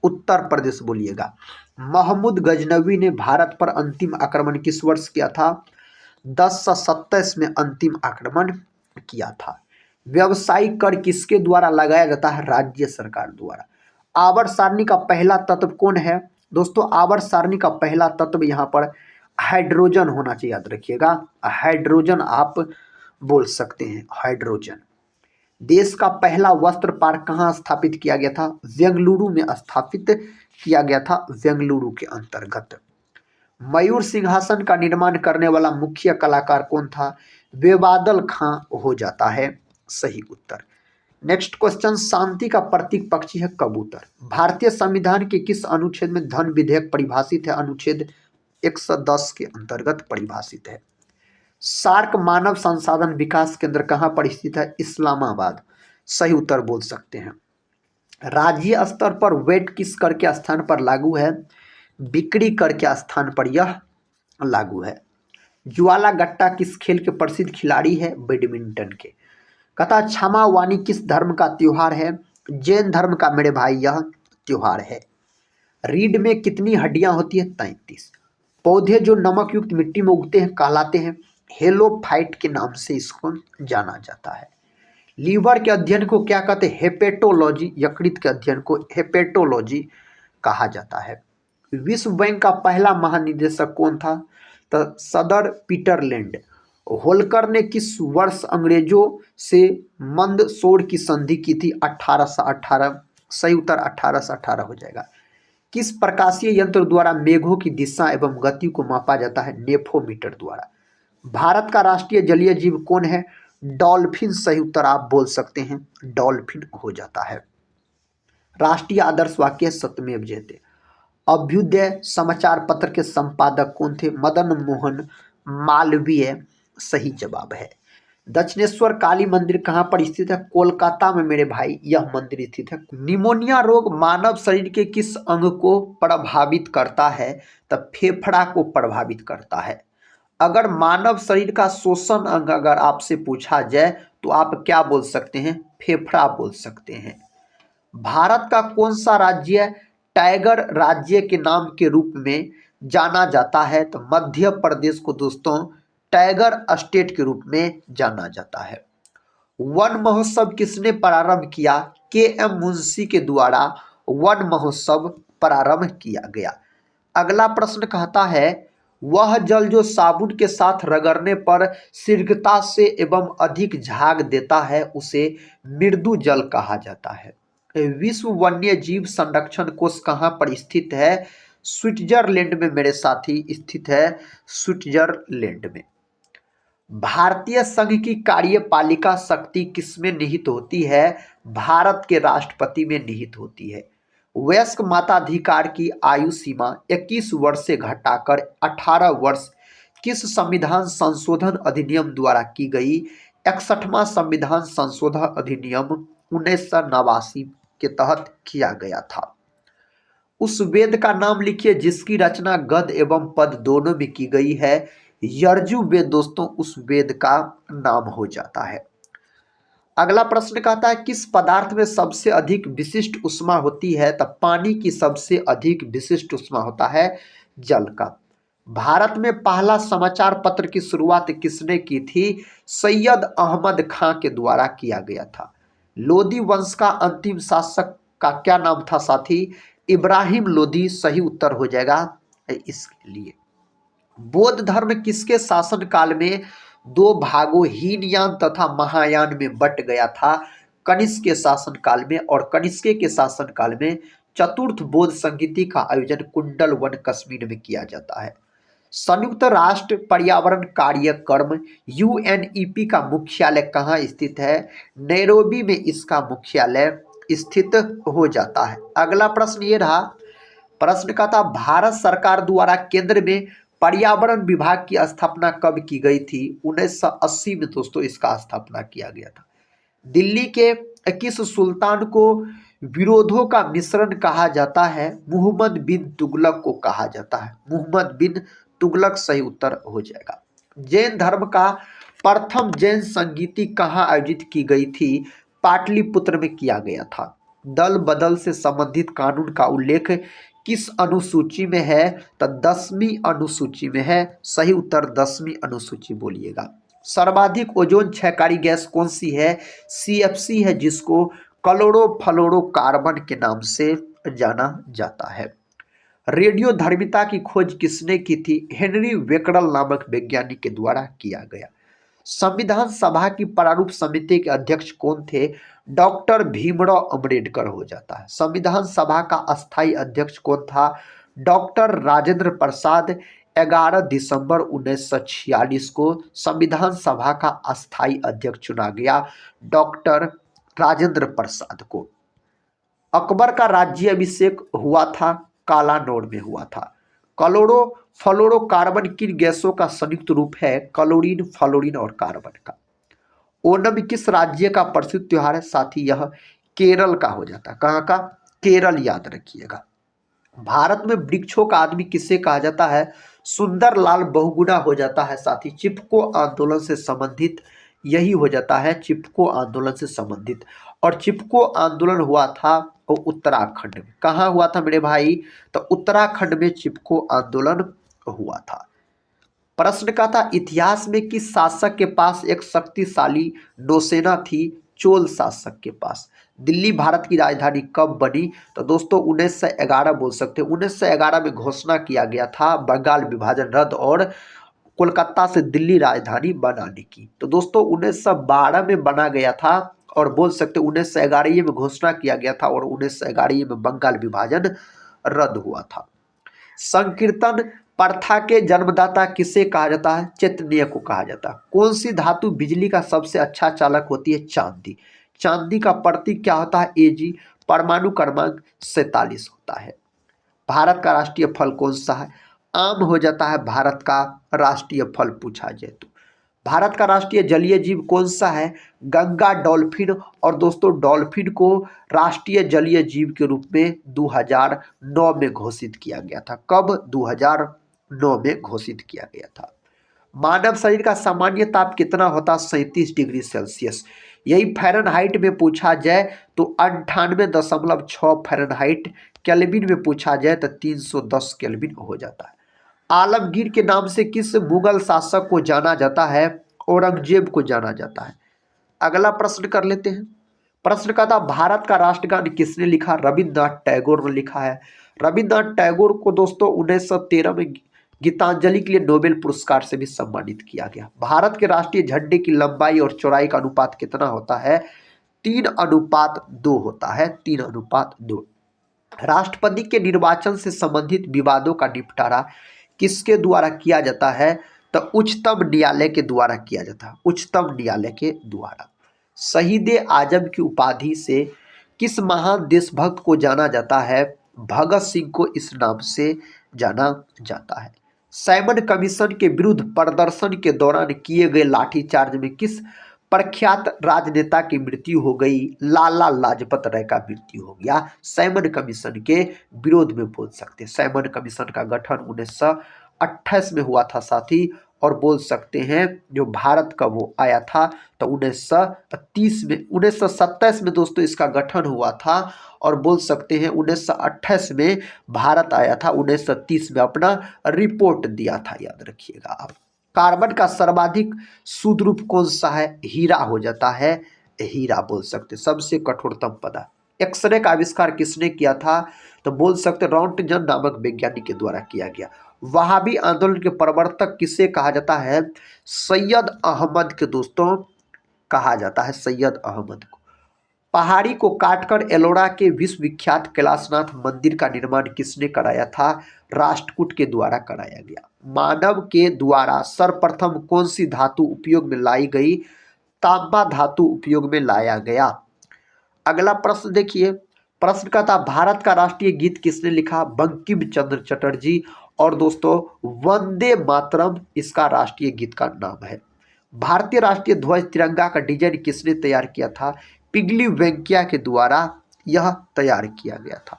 S1: उत्तर प्रदेश बोलिएगा। महमूद गजनवी ने भारत पर अंतिम आक्रमण किस वर्ष किया था? 1027 में अंतिम आक्रमण किया था। व्यावसायिक कर किसके द्वारा लगाया जाता है? राज्य सरकार द्वारा। आवर्त सारणी का पहला तत्व कौन है? दोस्तों आवर्त सारणी का पहला तत्व यहाँ पर हाइड्रोजन होना चाहिए, याद रखिएगा। हाइड्रोजन आप बोल सकते हैं, हाइड्रोजन। देश का पहला वस्त्र पार्क कहाँ स्थापित किया गया था? बेंगलुरु में स्थापित किया गया था, बेंगलुरु के अंतर्गत। मयूर सिंहासन का निर्माण करने वाला मुख्य कलाकार कौन था? बेबादल खां हो जाता है सही उत्तर। नेक्स्ट क्वेश्चन, शांति का प्रतीक पक्षी है कबूतर। भारतीय संविधान के किस अनुच्छेद में धन विधेयक परिभाषित है? अनुच्छेद 110 के अंतर्गत परिभाषित है। सार्क मानव संसाधन विकास केंद्र कहाँ पर स्थित है? इस्लामाबाद सही उत्तर बोल सकते हैं। राज्य स्तर पर वेट किस कर के स्थान पर लागू है? बिक्री कर के स्थान पर यह लागू है। ज्वाला गट्टा किस खेल के प्रसिद्ध खिलाड़ी है? बैडमिंटन के। कथा क्षमा वाणी किस धर्म का त्योहार है? जैन धर्म का मेरे भाई यह त्योहार है। रीढ़ में कितनी हड्डियां होती है? 33। पौधे जो नमक युक्त मिट्टी में उगते हैं कहलाते हैं हेलोफाइट के नाम से इसको जाना जाता है। लीवर के अध्ययन को क्या कहते हैं? हेपेटोलॉजी। यकृत के अध्ययन को हेपेटोलॉजी कहा जाता है। विश्व बैंक का पहला महानिदेशक कौन था? तो सदर पीटरलैंड। होल्कर ने किस वर्ष अंग्रेजों से मंदसौर की संधि की थी? 1818 सही उत्तर 1818 हो जाएगा। किस प्रकाशीय यंत्र द्वारा मेघों की दिशा एवं गति को मापा जाता है? नेफोमीटर द्वारा। भारत का राष्ट्रीय जलीय जीव कौन है? डॉल्फिन सही उत्तर आप बोल सकते हैं, डॉल्फिन हो जाता है। राष्ट्रीय आदर्श वाक्य सत्यमेव जयते। अभ्युदय समाचार पत्र के संपादक कौन थे? मदन मोहन मालवीय सही जवाब है। दक्षिणेश्वर काली मंदिर कहाँ पर स्थित है? कोलकाता में मेरे भाई यह मंदिर स्थित है। निमोनिया रोग मानव शरीर के किस अंग को प्रभावित करता है? तब फेफड़ा को प्रभावित करता है। अगर मानव शरीर का शोषण अंग अगर आपसे पूछा जाए तो आप क्या बोल सकते हैं? फेफड़ा बोल सकते हैं। भारत का कौन सा राज्य टाइगर राज्य के नाम के रूप में जाना जाता है? तो मध्य प्रदेश को दोस्तों टाइगर स्टेट के रूप में जाना जाता है। वन महोत्सव किसने प्रारंभ किया? के एम मुंशी के द्वारा वन महोत्सव प्रारंभ किया गया। अगला प्रश्न कहता है वह जल जो साबुन के साथ रगड़ने पर शीघ्रता से एवं अधिक झाग देता है उसे मृदु जल कहा जाता है। विश्व वन्य जीव संरक्षण कोष कहाँ पर स्थित है? स्विट्जरलैंड में मेरे साथी स्थित है, स्विट्जरलैंड में। भारतीय संघ की कार्यपालिका शक्ति किसमें निहित होती है? भारत के राष्ट्रपति में निहित होती है। वयस्क मताधिकार की आयु सीमा 21 वर्ष से घटाकर 18 वर्ष किस संविधान संशोधन अधिनियम द्वारा की गई? 61वां संविधान संशोधन अधिनियम 1989 के तहत किया गया था। उस वेद का नाम लिखिए जिसकी रचना गद्य एवं पद दोनों में की गई है। यजुर्वेद दोस्तों उस वेद का नाम हो जाता है। अगला प्रश्न कहता है किस पदार्थ में सबसे अधिक विशिष्ट ऊष्मा होती है? तब पानी की सबसे अधिक विशिष्ट ऊष्मा होता है जल का। भारत में पहला समाचार पत्र की शुरुआत किसने की थी? सैयद अहमद खां के द्वारा किया गया था। लोधी वंश का अंतिम शासक का क्या नाम था साथी? इब्राहिम लोधी सही उत्तर हो जाएगा इसके लिए। बौद्ध धर्म किसके शासन काल में दो भागों हीनयान तथा महायान में बट गया था? कनिष्क के शासन काल में। और कनिष्क के शासन काल में चतुर्थ बौद्ध संगीति का आयोजन कुंडल वन कश्मीर में किया जाता है। संयुक्त राष्ट्र पर्यावरण कार्यक्रम यूएनईपी का मुख्यालय कहाँ स्थित है? नैरोबी में इसका मुख्यालय स्थित हो जाता है। अगला प्रश्न ये रहा, प्रश्न का था भारत सरकार द्वारा केंद्र में पर्यावरण विभाग की स्थापना कब की गई थी? 1980 में दोस्तों इसका स्थापना किया गया था। दिल्ली के किस सुल्तान को विरोधों का मिश्रण कहा जाता है? मुहम्मद बिन तुगलक को कहा जाता है। मुहम्मद बिन तुगलक सही उत्तर हो जाएगा। जैन धर्म का प्रथम जैन संगीति कहाँ आयोजित की गई थी? पाटलिपुत्र में किया गया था। दल बदल से संबंधित कानून का उल्लेख किस अनुसूची में है? तो 10वीं अनुसूची में है। सही उत्तर 10वीं अनुसूची बोलिएगा। सर्वाधिक ओजोन क्षयकारी गैस कौन सी है? सीएफसी है, जिसको क्लोरोफ्लोरोकार्बन के नाम से जाना जाता है। रेडियोधर्मिता की खोज किसने की थी? हेनरी बेकरल नामक वैज्ञानिक के द्वारा किया गया। संविधान सभा की प्रारूप समिति के अध्यक्ष कौन थे? डॉक्टर भीमराव अंबेडकर हो जाता है। संविधान सभा का अस्थायी अध्यक्ष कौन था? डॉक्टर राजेंद्र प्रसाद। 11 दिसंबर 1946 को संविधान सभा का अस्थायी अध्यक्ष चुना गया डॉक्टर राजेंद्र प्रसाद को। अकबर का राज्याभिषेक हुआ था कालानौर में हुआ था। क्लोरोफ्लोरोकार्बन किन गैसों का संयुक्त रूप है? क्लोरीन, फ्लोरीन और कार्बन का। ओणम किस राज्य का प्रसिद्ध त्योहार है साथी? यह केरल का हो जाता है। कहाँ का? केरल, याद रखिएगा। भारत में वृक्षों का आदमी किसे कहा जाता है? सुंदरलाल बहुगुणा हो जाता है साथी। चिपको आंदोलन से संबंधित यही हो जाता है, चिपको आंदोलन से संबंधित। और चिपको आंदोलन हुआ था वो उत्तराखंड में। कहाँ हुआ था मेरे भाई? तो उत्तराखंड में चिपको आंदोलन हुआ था। प्रश्न का था इतिहास में किस शासक के पास एक शक्तिशाली नौसेना थी? चोल शासक के पास। दिल्ली भारत की राजधानी कब बनी? तो दोस्तों 1911 बोल सकते हैं। 1911 में घोषणा किया गया था बंगाल विभाजन रद्द और कोलकाता से दिल्ली राजधानी बनाने की। तो दोस्तों 1912 में बना गया था और बोल सकते 1911 में घोषणा किया गया था और 1911 में बंगाल विभाजन रद्द हुआ था। संकीर्तन प्रथा के जन्मदाता किसे कहा जाता है? चैतन्य को कहा जाता है। कौन सी धातु बिजली का सबसे अच्छा चालक होती है? चांदी। चांदी का प्रतीक क्या होता है? Ag। परमाणु क्रमांक 47 होता है। भारत का राष्ट्रीय फल कौन सा है? आम हो जाता है भारत का राष्ट्रीय फल पूछा जाए तो। भारत का राष्ट्रीय जलीय जीव कौन सा है? गंगा डॉल्फिन। और दोस्तों डॉल्फिन को राष्ट्रीय जलीय जीव के रूप में 2009 में घोषित किया गया था। कब? 2009 में घोषित किया गया था। मानव शरीर का सामान्य ताप कितना होता है? 37 डिग्री सेल्सियस। यही फ़ारेनहाइट में पूछा जाए तो 98.6 फ़ारेनहाइट। केल्विन में पूछा जाए तो 310 केल्विन हो जाता है। आलमगीर के नाम से किस मुगल शासक को जाना जाता है? औरंगजेब को जाना जाता है। अगला प्रश्न कर लेते हैं। प्रश्न का था भारत का राष्ट्रगान किसने लिखा? रविन्द्रनाथ टैगोर ने लिखा है। रविन्द्रनाथ टैगोर को दोस्तों 1913 में गीतांजलि के लिए नोबेल पुरस्कार से भी सम्मानित किया गया। भारत के राष्ट्रीय झंडे की लंबाई और चौड़ाई का अनुपात कितना होता है? 3:2 होता है। 3:2। राष्ट्रपति के निर्वाचन से संबंधित विवादों का निपटारा किसके द्वारा किया जाता है? तो उच्चतम न्यायालय के द्वारा किया जाता है। उच्चतम न्यायालय के द्वारा। शहीद आजम की उपाधि से किस महान देशभक्त को जाना जाता है? भगत सिंह को इस नाम से जाना जाता है। साइमन कमीशन के विरुद्ध प्रदर्शन के दौरान किए गए लाठीचार्ज में किस प्रख्यात राजनेता की मृत्यु हो गई? लाला लाजपत राय का मृत्यु हो गया। साइमन कमीशन के विरोध में बोल सकते हैं। साइमन कमीशन का गठन 1928 में हुआ था साथी और बोल सकते हैं जो भारत का वो आया था तो 1930 में 1927 में दोस्तों इसका गठन हुआ था और बोल सकते हैं 1928 में भारत आया था, 1930 में अपना रिपोर्ट दिया था, याद रखिएगा आप। कार्बन का सर्वाधिक शुद्ध रूप कौन सा है? हीरा हो जाता है, हीरा बोल सकते सबसे कठोरतम पदार्थ। एक्सरे का आविष्कार किसने किया था? तो बोल सकते रॉन्टगन नामक वैज्ञानिक के द्वारा किया गया। वहाबी आंदोलन के प्रवर्तक किसे कहा जाता है? सैयद अहमद के दोस्तों कहा जाता है, सैयद अहमद को। पहाड़ी को काटकर एलोरा के विश्वविख्यात कैलाशनाथ मंदिर का निर्माण किसने कराया था? राष्ट्रकूट के द्वारा कराया गया। मानव के द्वारा सर्वप्रथम कौन सी धातु उपयोग में लाई गई? तांबा धातु उपयोग में लाया गया। अगला प्रश्न देखिए, प्रश्न का था भारत का राष्ट्रीय गीत किसने लिखा? बंकिम चंद्र चटर्जी। और दोस्तों वंदे मातरम इसका राष्ट्रीय गीत का नाम है। भारतीय राष्ट्रीय ध्वज तिरंगा का डिजाइन किसने तैयार किया था? पिगली वेंकैया के द्वारा यह तैयार किया गया था।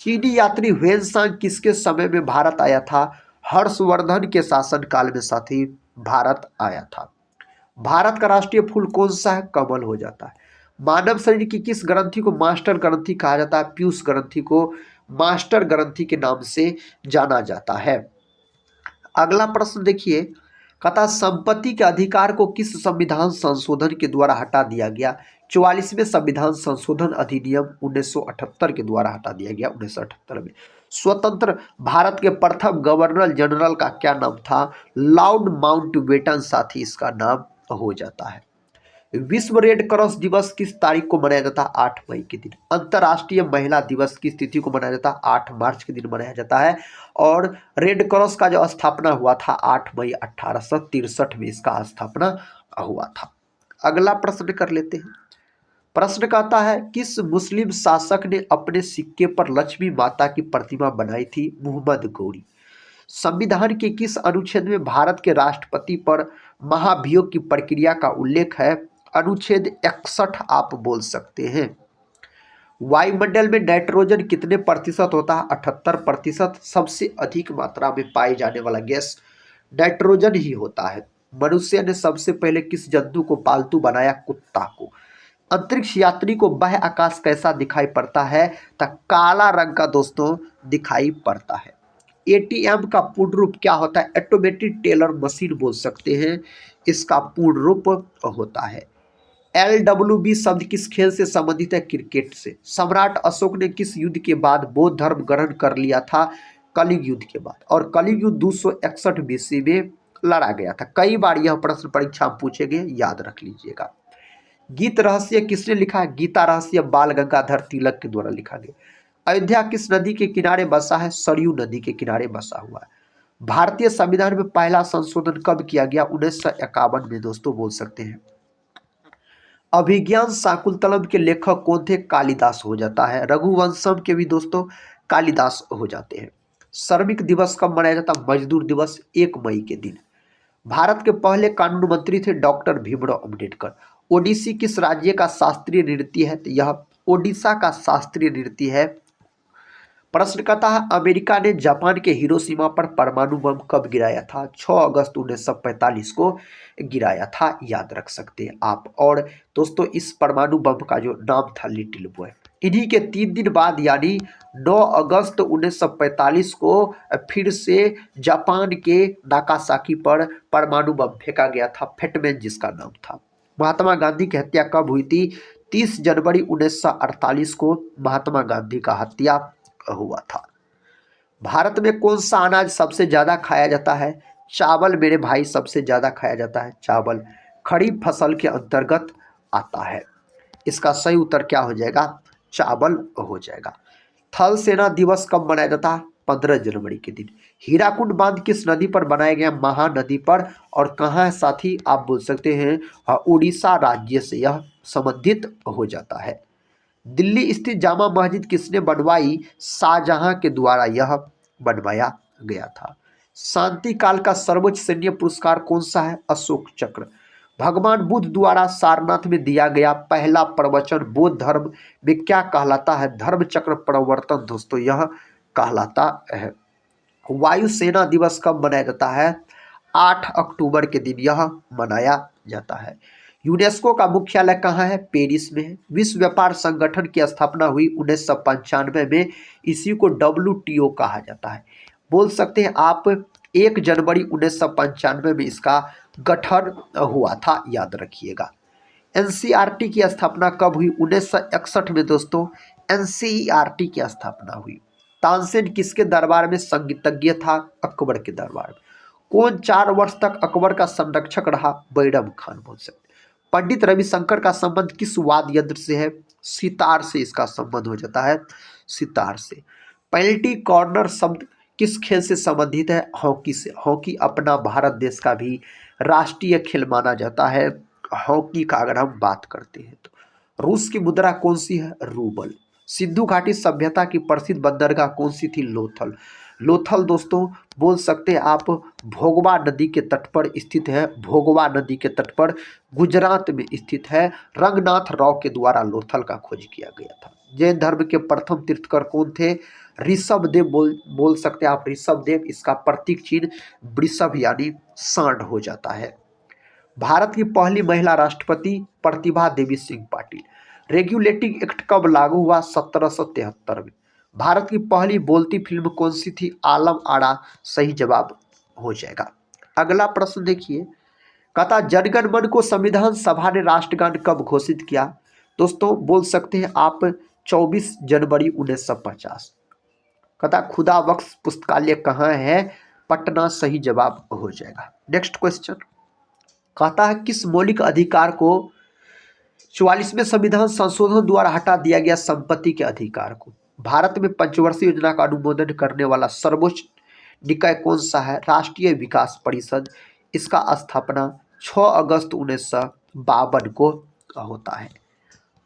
S1: चीनी यात्री ह्वेनसांग किसके समय में भारत आया था? हर्षवर्धन के शासनकाल में साथी भारत आया था। भारत का राष्ट्रीय फूल कौन सा है? कमल हो जाता है। मानव शरीर की किस ग्रंथि को मास्टर ग्रंथि कहा जाता है? पीयूष ग्रंथि को मास्टर ग्रंथि के नाम से जाना जाता है। अगला प्रश्न देखिए, कहता संपत्ति के अधिकार को किस संविधान संशोधन के द्वारा हटा दिया गया? 44वें संविधान संशोधन अधिनियम 1978 के द्वारा हटा दिया गया। 1978 में स्वतंत्र भारत के प्रथम गवर्नर जनरल का क्या नाम था? लॉर्ड माउंटबेटन साथी इसका नाम हो जाता है। विश्व रेड क्रॉस दिवस किस तारीख को मनाया जाता है? 8 मई के दिन। अंतर्राष्ट्रीय महिला दिवस किस तिथि को मनाया जाता है? 8 मार्च के दिन मनाया जाता है। और रेड क्रॉस का जो स्थापना हुआ था 8 मई 1863 में इसका स्थापना हुआ था। अगला प्रश्न कर लेते हैं। प्रश्न कहता है किस मुस्लिम शासक ने अपने सिक्के पर लक्ष्मी माता की प्रतिमा बनाई थी? मुहम्मद गौरी। संविधान के किस अनुच्छेद में भारत के राष्ट्रपति पर महाभियोग की प्रक्रिया का उल्लेख है? अनुच्छेद 61 आप बोल सकते हैं। वायुमंडल में नाइट्रोजन कितने प्रतिशत होता है? 78%। सबसे अधिक मात्रा में पाई जाने वाला गैस नाइट्रोजन ही होता है। मनुष्य ने सबसे पहले किस जंतु को पालतू बनाया? कुत्ता को। अंतरिक्ष यात्री को बाह्य आकाश कैसा दिखाई पड़ता है? तो काला रंग का दोस्तों दिखाई पड़ता है। एटीएम का पूर्ण रूप क्या होता है? ऑटोमेटेड टेलर मशीन बोल सकते हैं, इसका पूर्ण रूप होता है। LWB शब्द किस खेल से संबंधित है? क्रिकेट से। सम्राट अशोक ने किस युद्ध के बाद बौद्ध धर्म ग्रहण कर लिया था? कलिंग युद्ध के बाद। और कलिंग युद्ध 261 BC में लड़ा गया था। कई बार यह प्रश्न परीक्षा में पूछे गए, याद रख लीजिएगा। गीत रहस्य किसने लिखा है? गीता रहस्य बाल गंगाधर तिलक के द्वारा लिखा गया। अयोध्या किस नदी के किनारे बसा है? सरयू नदी के किनारे बसा हुआ है। भारतीय संविधान में पहला संशोधन कब किया गया? 1951 में दोस्तों बोल सकते हैं। अभिज्ञान शाकुंतलम के लेखक कौन थे? कालिदास हो जाता है। रघुवंशम के भी दोस्तों कालिदास हो जाते हैं। श्रमिक दिवस कब मनाया जाता है? मजदूर दिवस 1 मई के दिन। भारत के पहले कानून मंत्री थे डॉक्टर भीमराव अंबेडकर। ओडिसी किस राज्य का शास्त्रीय नृत्य है? तो यह ओडिशा का शास्त्रीय नृत्य है। प्रश्न कहता है अमेरिका ने जापान के हिरोशिमा पर परमाणु बम कब गिराया था? 6 अगस्त 1945 को गिराया था, याद रख सकते हैं आप। और दोस्तों इस परमाणु बम का जो नाम था लिटिल बॉय। इन्हीं के 3 दिन बाद यानी 9 अगस्त 1945 को फिर से जापान के नागासाकी पर परमाणु बम फेंका गया था, फेटमैन जिसका नाम था। महात्मा गांधी की हत्या कब हुई थी? 30 जनवरी 1948 को महात्मा गांधी का हत्या हुआ था। भारत में कौन सा अनाज सबसे ज्यादा खाया जाता है? चावल मेरे भाई सबसे ज्यादा खाया जाता है। चावल खरीफ फसल के अंतर्गत आता है। इसका सही उत्तर क्या हो जाएगा? चावल हो जाएगा। थल सेना दिवस कब मनाया जाता है? 15 जनवरी के दिन। हीराकुंड बांध किस नदी पर बनाया गया? महानदी पर। और कहाँ है साथी? आप बोल सकते हैं उड़ीसा राज्य से यह संबंधित हो जाता है। दिल्ली स्थित जामा मस्जिद किसने बनवाई? शाहजहां के द्वारा यह बनवाया गया था। शांति काल का सर्वोच्च सैन्य पुरस्कार कौन सा है? अशोक चक्र। भगवान बुद्ध द्वारा सारनाथ में दिया गया पहला प्रवचन बौद्ध धर्म में क्या कहलाता है? धर्म चक्र प्रवर्तन दोस्तों यह कहलाता है। वायुसेना दिवस कब मनाया जाता है? 8 अक्टूबर के दिन यह मनाया जाता है। यूनेस्को का मुख्यालय कहाँ है? पेरिस में है। विश्व व्यापार संगठन की स्थापना हुई 1995 में। इसी को WTO कहा जाता है। बोल सकते हैं आप 1 जनवरी 1995 में इसका गठन हुआ था, याद रखिएगा। NCERT की स्थापना कब हुई? 1961 में दोस्तों NCERT की स्थापना हुई। तानसेन किसके दरबार में संगीतज्ञ था? अकबर के दरबार में। कौन 4 वर्ष तक अकबर का संरक्षक रहा? बैरम खान बोल सकते। पंडित रविशंकर का संबंध किस वाद्य यंत्र से है? सितार से इसका संबंध हो जाता है, सितार से। पेनल्टी कॉर्नर शब्द किस खेल से संबंधित है? हॉकी से। हॉकी अपना भारत देश का भी राष्ट्रीय खेल माना जाता है, हॉकी का अगर हम बात करते हैं तो। रूस की मुद्रा कौन सी है? रूबल। सिंधु घाटी सभ्यता की प्रसिद्ध बंदरगाह कौन सी थी? लोथल। लोथल दोस्तों बोल सकते हैं आप भोगवा नदी के तट पर स्थित है, भोगवा नदी के तट पर गुजरात में स्थित है। रंगनाथ राव के द्वारा लोथल का खोज किया गया था। जैन धर्म के प्रथम तीर्थकर कौन थे? ऋषभदेव बोल सकते हैं आप, ऋषभदेव। इसका प्रतीक चिन्ह वृषभ यानी सांड हो जाता है। भारत की पहली महिला राष्ट्रपति प्रतिभा देवी सिंह पाटिल। रेगुलेटिंग एक्ट कब लागू हुआ? 1773 में। भारत की पहली बोलती फिल्म कौन सी थी? आलम आरा सही जवाब हो जाएगा। अगला प्रश्न देखिए, कहता जनगण मन को संविधान सभा ने राष्ट्रगान कब घोषित किया? दोस्तों बोल सकते हैं आप 24 जनवरी 1950। कहता खुदा बख्श पुस्तकालय कहाँ है? पटना सही जवाब हो जाएगा। नेक्स्ट क्वेश्चन कहता है किस मौलिक अधिकार को 44वें संविधान संशोधन द्वारा हटा दिया गया? संपत्ति के अधिकार को। भारत में पंचवर्षीय योजना का अनुमोदन करने वाला सर्वोच्च निकाय कौन सा है? राष्ट्रीय विकास परिषद। इसका स्थापना 6 अगस्त 1952 को होता है।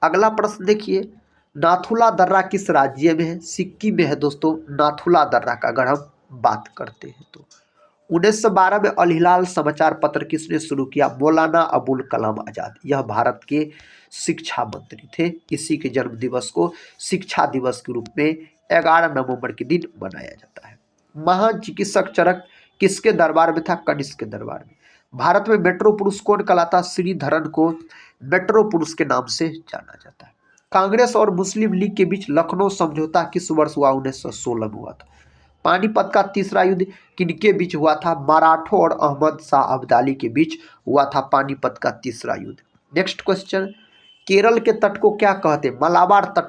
S1: अगला प्रश्न देखिए, नाथुला दर्रा किस राज्य में है? सिक्किम में है दोस्तों नाथुला दर्रा का अगर हम बात करते हैं तो। 1912 में अल हिलाल समाचार पत्र किसने शुरू किया? मौलाना अबुल कलाम आजाद। यह भारत के शिक्षा मंत्री थे। इसी के जन्म दिवस को शिक्षा दिवस के रूप में 11 नवंबर के दिन मनाया जाता है। महान चिकित्सक चरक किसके दरबार में था? कनिष्क के दरबार में। भारत में मेट्रो पुरुष कौन कहलाता? श्रीधरन को मेट्रो पुरुष के नाम से जाना जाता है। कांग्रेस और मुस्लिम लीग के बीच लखनऊ समझौता किस वर्ष हुआ? 1916 में हुआ था। पानीपत का तीसरा युद्ध किनके बीच हुआ था? मराठों और अहमद शाह अब्दाली के बीच हुआ था पानीपत का तीसरा युद्ध। नेक्स्ट क्वेश्चन, केरल के तट को क्या कहते हैं? मलाबार तट